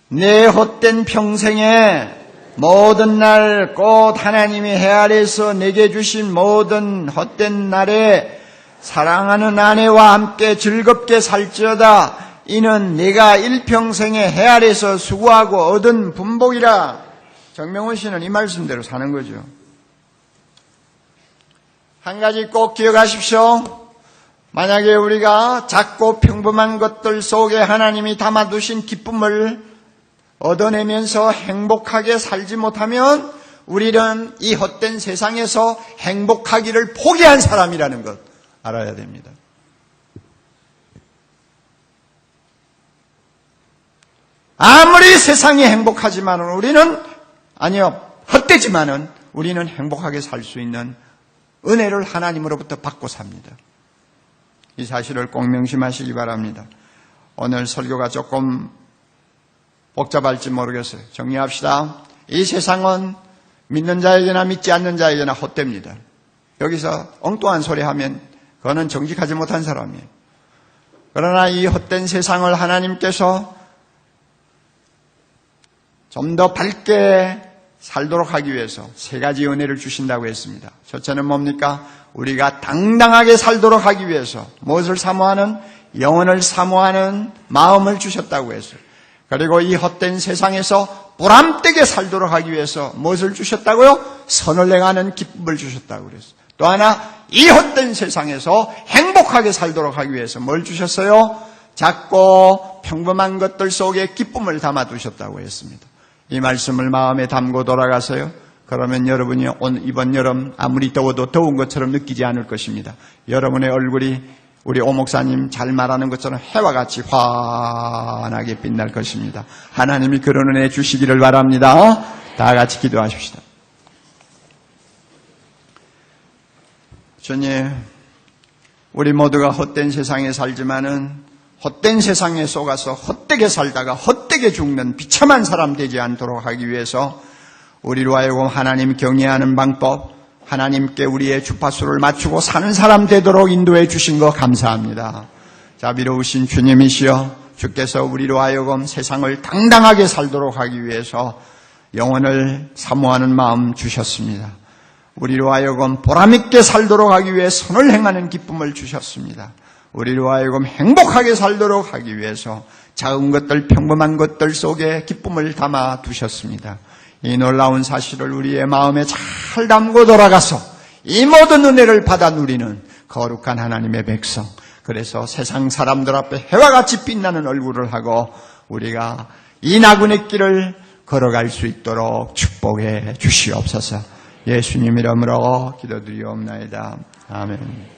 내 헛된 평생에 모든 날 곧 하나님이 해 아래에서 내게 주신 모든 헛된 날에 사랑하는 아내와 함께 즐겁게 살지어다. 이는 내가 일평생에 해 아래에서 수고하고 얻은 분복이라. 정명훈 씨는 이 말씀대로 사는 거죠. 한 가지 꼭 기억하십시오. 만약에 우리가 작고 평범한 것들 속에 하나님이 담아두신 기쁨을 얻어내면서 행복하게 살지 못하면 우리는 이 헛된 세상에서 행복하기를 포기한 사람이라는 것 알아야 됩니다. 아무리 세상이 행복하지만은 헛되지만은 우리는 행복하게 살 수 있는 은혜를 하나님으로부터 받고 삽니다. 이 사실을 꼭 명심하시기 바랍니다. 오늘 설교가 조금 복잡할지 모르겠어요. 정리합시다. 이 세상은 믿는 자에게나 믿지 않는 자에게나 헛됩니다. 여기서 엉뚱한 소리 하면 그거는 정직하지 못한 사람이에요. 그러나 이 헛된 세상을 하나님께서 좀 더 밝게 살도록 하기 위해서 세 가지 은혜를 주신다고 했습니다. 첫째는 뭡니까? 우리가 당당하게 살도록 하기 위해서 무엇을 사모하는? 영혼을 사모하는 마음을 주셨다고 했어요. 그리고 이 헛된 세상에서 보람되게 살도록 하기 위해서 무엇을 주셨다고요? 선을 행하는 기쁨을 주셨다고 그랬어요. 또 하나, 이 헛된 세상에서 행복하게 살도록 하기 위해서 뭘 주셨어요? 작고 평범한 것들 속에 기쁨을 담아두셨다고 했습니다. 이 말씀을 마음에 담고 돌아가세요. 그러면 여러분이 이번 여름 아무리 더워도 더운 것처럼 느끼지 않을 것입니다. 여러분의 얼굴이 우리 오 목사님 잘 말하는 것처럼 해와 같이 환하게 빛날 것입니다. 하나님이 그런 은혜 주시기를 바랍니다. 다 같이 기도하십시다. 주님, 우리 모두가 헛된 세상에 살지만은 헛된 세상에 속아서 헛되게 살다가 헛되게 죽는 비참한 사람 되지 않도록 하기 위해서 우리로 하여금 하나님 경외하는 방법, 하나님께 우리의 주파수를 맞추고 사는 사람 되도록 인도해 주신 거 감사합니다. 자비로우신 주님이시여, 주께서 우리로 하여금 세상을 당당하게 살도록 하기 위해서 영혼을 사모하는 마음 주셨습니다. 우리로 하여금 보람있게 살도록 하기 위해 선을 행하는 기쁨을 주셨습니다. 우리로 하여금 행복하게 살도록 하기 위해서 작은 것들, 평범한 것들 속에 기쁨을 담아 두셨습니다. 이 놀라운 사실을 우리의 마음에 잘 담고 돌아가서 이 모든 은혜를 받아 누리는 거룩한 하나님의 백성, 그래서 세상 사람들 앞에 해와 같이 빛나는 얼굴을 하고 우리가 이 나그네 길을 걸어갈 수 있도록 축복해 주시옵소서. 예수님 이름으로 기도드리옵나이다. 아멘.